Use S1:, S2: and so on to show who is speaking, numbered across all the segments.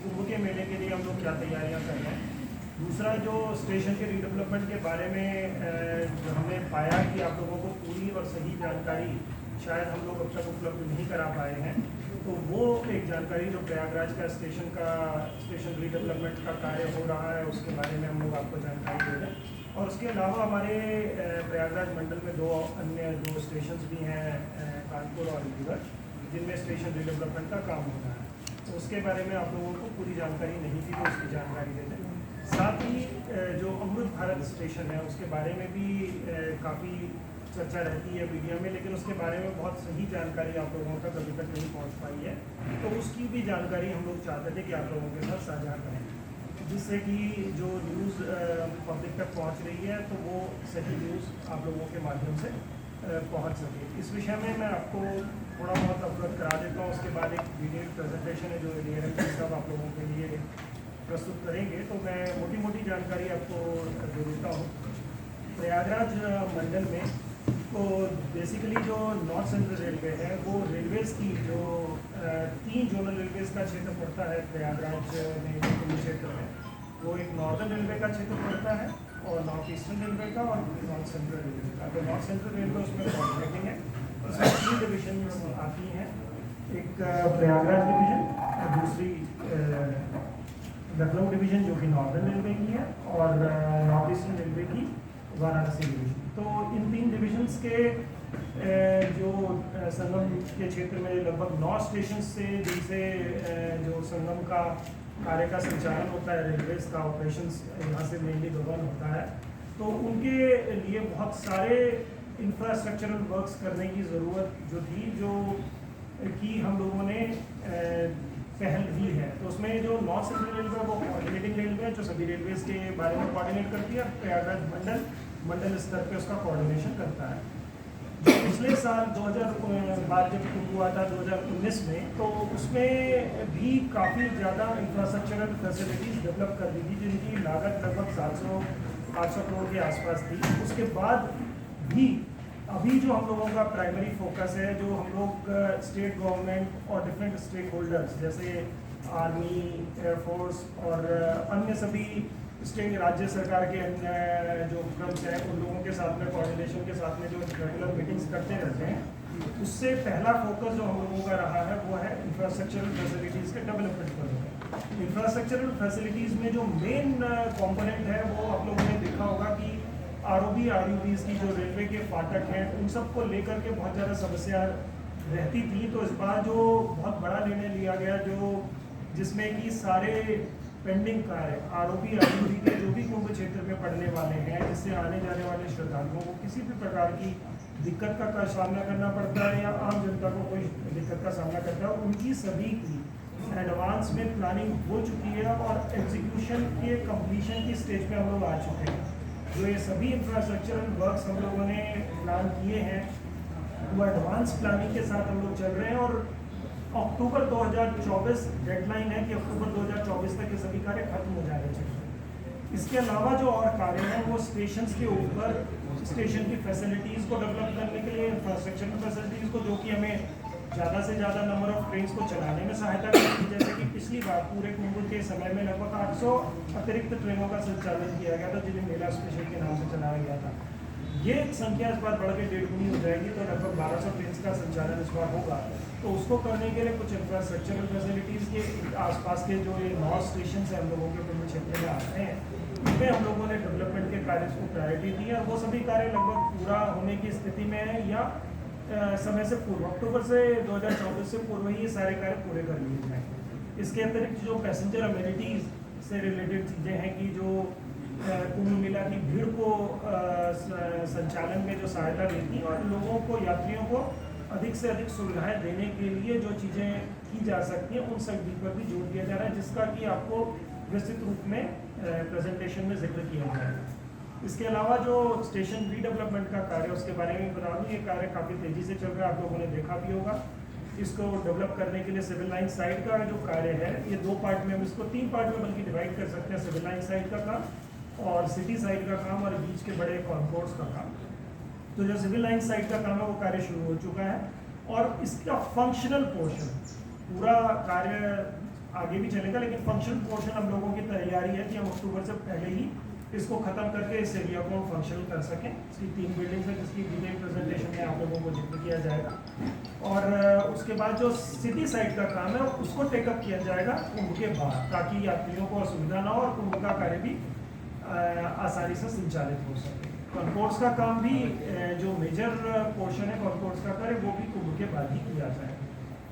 S1: कुंभ के मेले के लिए हम लोग क्या तैयारियां कर रहे हैं। दूसरा, जो स्टेशन के रीडेवलपमेंट के बारे में जो हमने पाया कि आप लोगों को पूरी और सही जानकारी शायद हम लोग अब तक उपलब्ध नहीं करा पाए हैं, तो वो एक जानकारी जो प्रयागराज का स्टेशन रीडेवलपमेंट का कार्य हो रहा है उसके बारे में हम लोग आपको जानकारी दे रहे हैं। और उसके अलावा हमारे प्रयागराज मंडल में दो स्टेशन भी हैं, कानपुर और अलीगढ़, जिनमें स्टेशन रीडेवलपमेंट का काम हो रहा है। तो उसके बारे में आप लोगों को पूरी जानकारी नहीं थी, तो उसकी जानकारी देते हैं। साथ ही जो अमृत भारत स्टेशन है उसके बारे में भी काफ़ी चर्चा रहती है मीडिया में, लेकिन उसके बारे में बहुत सही जानकारी आप लोगों तक अभी तक नहीं पहुंच पाई है। तो उसकी भी जानकारी हम लोग चाहते थे कि आप लोगों के साथ साझा करें, जिससे कि जो न्यूज़ पब्लिक तक पहुंच रही है तो वो सही न्यूज़ आप लोगों के माध्यम से पहुंच सके। इस विषय में मैं आपको थोड़ा बहुत अवगत करा देता हूँ। उसके बाद एक वीडियो प्रेजेंटेशन है जो डीआरएम साहब आप लोगों के लिए प्रस्तुत करेंगे, तो मैं मोटी मोटी जानकारी आपको दे देता हूँ। प्रयागराज मंडल में तो बेसिकली जो नॉर्थ सेंट्रल रेलवे है वो रेलवेज़ की जो 3 जोनल रेलवेज़ का क्षेत्र पड़ता है प्रयागराज में, जो क्षेत्र है वो एक नॉर्दर्न रेलवे का क्षेत्र पड़ता है और नॉर्थ ईस्टर्न रेलवे का और नॉर्थ सेंट्रल रेलवे का। तो नॉर्थ सेंट्रल रेलवे उसमें कोऑर्डिनेटिंग है। उसमें 3 डिवीजन आती हैं, एक प्रयागराज डिवीजन, दूसरी लखनऊ डिवीजन जो कि नॉर्दर्न रेलवे की है, और नॉर्थ ईस्टर्न रेलवे की वाराणसी डिवीजन। तो इन 3 डिविजन्स के जो संगम के क्षेत्र में लगभग 9 स्टेशन से जिनसे जो संगम का कार्य का संचालन होता है, रेलवेज का ऑपरेशंस यहाँ से मेनली गवर्न होता है, तो उनके लिए बहुत सारे इंफ्रास्ट्रक्चरल वर्क्स करने की ज़रूरत जो थी, जो कि हम लोगों ने पहल की है। तो उसमें जो नॉर्थ सेंट्रल रेलवे वो कोऑर्डिनेटिंग रेलवे है, जो सभी रेलवेज के बारे में कोऑर्डिनेट करती है। प्रयागराज मंडल स्तर पे उसका कोऑर्डिनेशन करता है। जो पिछले साल 2000 बाद जब कुंभ हुआ था 2019 में, तो उसमें भी काफ़ी ज़्यादा इंफ्रास्ट्रक्चरल फैसिलिटीज़ डेवलप कर दी थी, जिनकी लागत लगभग 700-800 करोड़ के आसपास थी। उसके बाद भी अभी जो हम लोगों का प्राइमरी फोकस है, जो हम लोग स्टेट गवर्नमेंट और डिफरेंट स्टेक होल्डर्स जैसे आर्मी, एयरफोर्स और अन्य सभी स्टेट राज्य सरकार के अन्य जो उपक्रम हैं, उन लोगों के साथ में कोऑर्डिनेशन के साथ में जो रेगुलर मीटिंग्स करते रहते हैं, उससे पहला फोकस जो हम लोगों का रहा है वो है इंफ्रास्ट्रक्चरल फैसिलिटीज़ के डेवलपमेंट पर। इंफ्रास्ट्रक्चरल फैसिलिटीज़ में जो मेन कॉम्पोनेंट है वो आप लोगों ने देखा होगा कि ROBs की जो रेलवे के फाटक हैं, उन सब को लेकर के बहुत ज़्यादा समस्या रहती थी। तो इस बार जो बहुत बड़ा निर्णय लिया गया, जो जिसमें कि सारे पेंडिंग कार्य ROB के जो भी कुंभ क्षेत्र में पड़ने वाले हैं, जिससे आने जाने वाले श्रद्धालुओं को किसी भी प्रकार की दिक्कत का सामना करना पड़ता है या आम जनता को कोई दिक्कत का सामना करता है, उनकी सभी की एडवांस में प्लानिंग हो चुकी है और एग्जीक्यूशन के कंप्लीशन की स्टेज पे हम लोग आ चुके हैं। जो ये सभी इंफ्रास्ट्रक्चरल वर्क्स हम लोगों ने प्लान किए हैं वो एडवांस प्लानिंग के साथ हम लोग चल रहे हैं, और अक्टूबर 2024 डेडलाइन है कि अक्टूबर 2024 तक ये सभी कार्य खत्म हो जाने चाहिए। इसके अलावा जो और कार्य हैं वो स्टेशन के ऊपर स्टेशन की फैसिलिटीज़ को डेवलप करने के लिए, इंफ्रास्ट्रक्चरल फैसिलिटीज़ को, जो कि हमें ज़्यादा से ज़्यादा नंबर ऑफ ट्रेन को चलाने में सहायता करेगी। जैसे कि पिछली बार पूरे कुंभ के समय में लगभग 800 अतिरिक्त ट्रेनों का संचालन किया गया था, जिन्हें मेला स्पेशल के नाम से चलाया गया था। ये संख्या इस बार बढ़ के 1.5 गुनी हो जाएगी, तो लगभग 1200 ट्रेन का संचालन इस बार होगा। तो उसको करने के लिए कुछ इंफ्रास्ट्रक्चरल फैसिलिटीज़ के आसपास के जो ये 9 स्टेशन हैं हम लोगों के कुंभ क्षेत्र में आते हैं, उनमें हम लोगों ने डेवलपमेंट के कार्य को प्रायोरिटी दी है, और वो सभी कार्य लगभग पूरा होने की स्थिति में है या समय से पूर्व, अक्टूबर से 2024 से पूर्व ही ये सारे कार्य पूरे कर लिए जाएंगे। इसके अतिरिक्त जो पैसेंजर अमेनिटीज़ से रिलेटेड चीज़ें हैं कि जो कुंभ मेला की भीड़ को संचालन में जो सहायता देती हैं और लोगों को, यात्रियों को अधिक से अधिक सुविधाएं देने के लिए जो चीज़ें की जा सकती हैं, उन सभी पर भी जोर दिया जा रहा है, जिसका कि आपको विस्तृत रूप में प्रेजेंटेशन में जिक्र किया जाएगा। इसके अलावा जो स्टेशन रीडेवलपमेंट का कार्य उसके बारे में बता दूँ, ये कार्य काफ़ी तेज़ी से चल रहा है, आप लोगों ने देखा भी होगा। इसको डेवलप करने के लिए सिविल लाइन साइड का जो कार्य है, ये 2 पार्ट में, हम इसको 3 पार्ट में बल्कि डिवाइड कर सकते हैं, सिविल लाइन साइड का काम और सिटी साइड का काम और बीच के बड़े कॉन्कोर्स का काम। तो जो सिविल लाइन साइड का काम है वो कार्य शुरू हो चुका है, और इसका फंक्शनल पोर्शन पूरा कार्य आगे भी चलेगा, लेकिन फंक्शनल पोर्शन हम लोगों की तैयारी है कि हम अक्टूबर से पहले ही इसको ख़त्म करके इस एरिया को फंक्शनल कर सकें। इसकी 3 बिल्डिंग्स है जिसकी डिटेल प्रेजेंटेशन में आप लोगों को जिक्र किया जाएगा। और उसके बाद जो सिटी साइड का काम है उसको टेकअप किया जाएगा कुंभ के बाद, ताकि यात्रियों को असुविधा ना हो और कुंभ का कार्य भी आसानी से संचालित हो सके। कॉन्कोर्स का काम भी जो मेजर पोर्शन है कॉन्कोर्स का कार्य वो भी कुंभ के बाद ही किया जाएगा।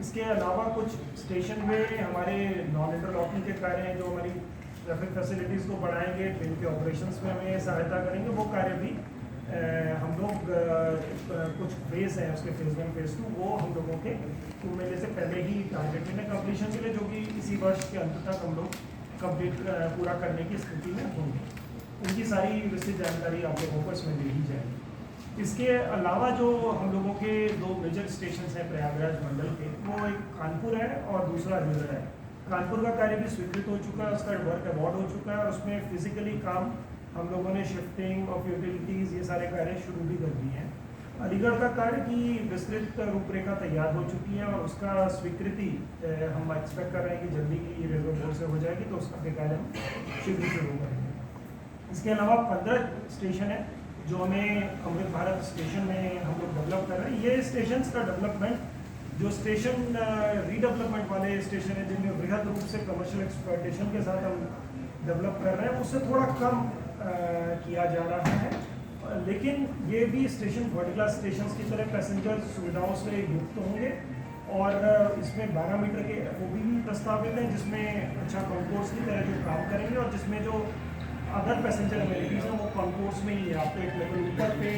S1: इसके अलावा कुछ स्टेशन में हमारे नॉन इंटरलॉकिंग के कार्य हैं जो हमारी ट्रैफिक फैसिलिटीज़ को बढ़ाएंगे, ट्रेन के ऑपरेशंस में हमें सहायता करेंगे। वो कार्य भी हम लोग कुछ फेज़ हैं उसके फेज़ 1 फेज़ 2 वो हम लोगों के कुंभ मेले से पहले ही टारगेट में कंप्लीशन के लिए, जो कि इसी वर्ष के अंत तक हम लोग कंप्लीट पूरा करने की स्थिति में होंगे। उनकी सारी विस्तृत जानकारी आप लोगों को इसमें दी जाएगी। इसके अलावा जो हम लोगों के 2 मेजर स्टेशन हैं प्रयागराज मंडल के, वो एक कानपुर है और दूसरा अलीगढ़ है। कानपुर का कार्य भी स्वीकृत हो चुका है, उसका वर्क अवार्ड हो चुका है और उसमें फिजिकली काम हम लोगों ने शिफ्टिंग ऑफ यूटिलिटीज़ ये सारे कार्य शुरू भी कर दिए हैं। अलीगढ़ का कार्य की विस्तृत रूपरेखा तैयार हो चुकी है और उसका स्वीकृति हम एक्सपेक्ट कर रहे हैं कि जल्दी की रेलवे बोर्ड से हो जाएगी, तो उसका कार्य हम शीघ्र शुरू करेंगे। इसके अलावा 15 स्टेशन है जो हमें अमृत भारत स्टेशन में हम लोग डेवलप कर रहे हैं। ये स्टेशन का डेवलपमेंट जो स्टेशन रीडेवलपमेंट वाले स्टेशन है जिनमें वृहद रूप से कमर्शियल एक्सप्लॉयटेशन के साथ हम डेवलप कर रहे हैं, उससे थोड़ा कम किया जा रहा है, लेकिन ये भी स्टेशन वर्ल्ड क्लास स्टेशन की तरह पैसेंजर सुविधाओं से युक्त होंगे। और इसमें 12 मीटर के FOB भी प्रस्तावित हैं जिसमें अच्छा कॉन्कोर्स की तरह जो काम करेंगे और जिसमें जो अदर पैसेंजर अमेनिटीज़ हैं वो कॉन्कोर्स में ही आपको एक लेवल ऊपर पे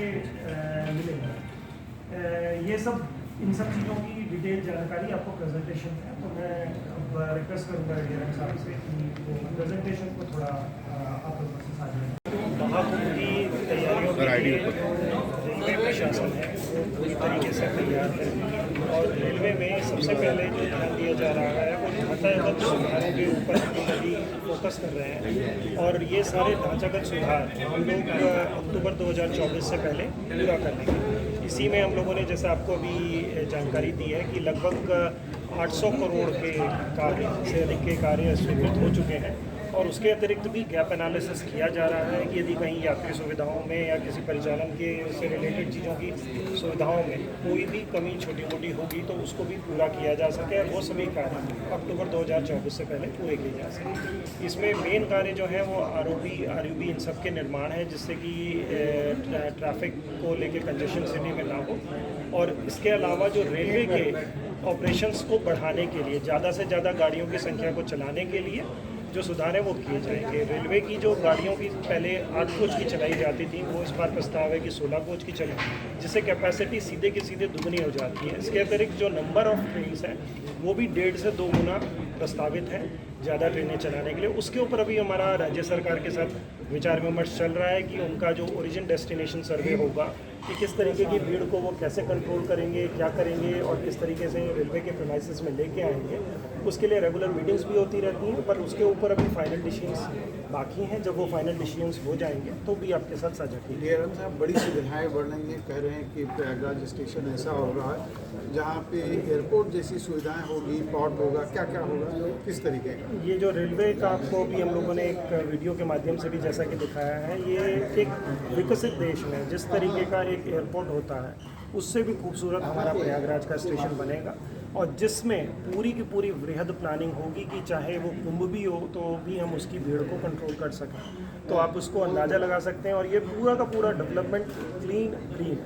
S1: मिलेंगे। ये सब इन सब चीज़ों की डिटेल जानकारी आपको प्रेजेंटेशन है, तो मैं अब रिक्वेस्ट करूँगा डीआरएम साहब से कि वो प्रेजेंटेशन को थोड़ा आप लोगों से साझा महाकुंभ की तैयारियों के लिए रेलवे प्रशासन है वो पूरी तरीके से तैयार है और रेलवे में सबसे पहले जो ध्यान दिया जा रहा है वो ढांचागत सुधारों के ऊपर अभी फोकस कर रहे हैं। और ये सारे ढांचागत सुधार हम लोग अक्टूबर 2024 से पहले पूरा कर लेंगे। इसी में हम लोगों ने जैसे आपको अभी जानकारी दी है कि लगभग 800 करोड़ के कार्य से अधिक के कार्य स्वीकृत हो चुके हैं और उसके अतिरिक्त भी गैप एनालिसिस किया जा रहा है कि यदि कहीं यात्री सुविधाओं में या किसी परिचालन के से रिलेटेड चीज़ों की सुविधाओं में कोई भी कमी छोटी मोटी होगी तो उसको भी पूरा किया जा सके और वो सभी कार्य अक्टूबर 2024 से पहले पूरे किए जा सकें। इसमें मेन कार्य जो है वो RUB इन सब के निर्माण है जिससे कि ट्रैफिक को लेकर कंजेशन सिटी में ना हो। और इसके अलावा जो रेलवे के ऑपरेशंस को बढ़ाने के लिए ज़्यादा से ज़्यादा गाड़ियों की संख्या को चलाने के लिए जो सुधार है वो किए जाएंगे। रेलवे की जो गाड़ियों की पहले 8 कोच की चलाई जाती थी वो इस बार प्रस्ताव है कि 16 कोच की चले, जिससे कैपेसिटी सीधे की सीधे दुगनी हो जाती है। इसके अतिरिक्त जो नंबर ऑफ ट्रेन्स हैं वो भी 1.5 से 2 गुना प्रस्तावित है ज़्यादा ट्रेनें चलाने के लिए। उसके ऊपर अभी हमारा राज्य सरकार के साथ विचार विमर्श चल रहा है कि उनका जो ओरिजिन डेस्टिनेशन सर्वे होगा कि किस तरीके की भीड़ को वो कैसे कंट्रोल करेंगे, क्या करेंगे और किस तरीके से रेलवे के प्रीमाइसेस में लेके आएंगे। उसके लिए रेगुलर मीटिंग्स भी होती रहती हैं, पर उसके ऊपर अभी फाइनल डिसीजंस बाकी हैं। जब वो फाइनल डिसीजंस हो जाएंगे तो भी आपके साथ साझा किए।
S2: डीआरएम साहब, बड़ी सुविधाएं बढ़ेंगी, कह रहे हैं कि प्रयागराज स्टेशन ऐसा होगा जहाँ पे एयरपोर्ट जैसी सुविधाएं होगी, पोर्ट होगा, क्या क्या होगा, किस तरीके का?
S1: ये जो रेलवे का आपको भी हम लोगों ने एक वीडियो के माध्यम से भी जैसा कि दिखाया है, ये एक विकसित देश में जिस तरीके का एक एयरपोर्ट होता है उससे भी खूबसूरत हमारा प्रयागराज का स्टेशन बनेगा और जिसमें पूरी की पूरी वृहद प्लानिंग होगी कि चाहे वो कुंभ भी हो तो भी हम उसकी भीड़ को कंट्रोल कर सकें। तो आप उसको अंदाज़ा लगा सकते हैं और ये पूरा का पूरा development clean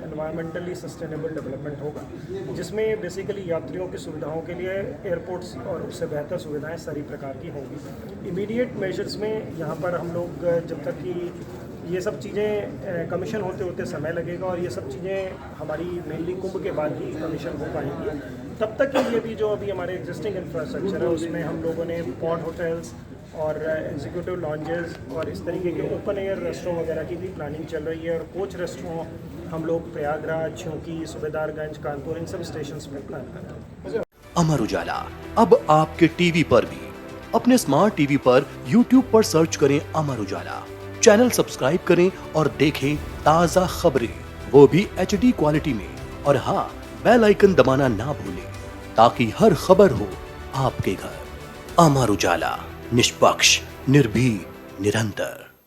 S1: environmentally sustainable development होगा, जिसमें बेसिकली यात्रियों की सुविधाओं के लिए एयरपोर्ट्स और उससे बेहतर सुविधाएं सारी प्रकार की होंगी। इमीडिएट मेजर्स में यहाँ पर हम लोग जब तक कि ये सब चीज़ें कमीशन होते होते समय लगेगा और ये सब चीज़ें हमारी मेनली कुंभ के बाद ही कमीशन हो पाएंगी, तब तक के लिए भी जो अभी हमारे एग्जिस्टिंग इंफ्रास्ट्रक्चर है उसमें हम लोगों ने पॉड होटल्स और एग्जीक्यूटिव लॉन्जेस और इस तरीके के ओपन एयर रेस्टोरेंट वगैरह की भी प्लानिंग चल रही है और कोच रेस्टोरेंट हम लोग प्रयागराज, चौकी, सूबेदारगंज, कानपुर इन सब स्टेशंस में प्लान कर रहे हैं।
S3: अमर उजाला अब आपके टीवी पर भी। अपने स्मार्ट टीवी पर YouTube पर सर्च करें अमर उजाला, चैनल सब्सक्राइब करें और देखें ताज़ा खबरें, वो भी HD क्वालिटी में। और हाँ, बेल आइकन दबाना ना भूलें ताकि हर खबर हो आपके घर। अमर उजाला, निष्पक्ष, निर्भीक, निरंतर।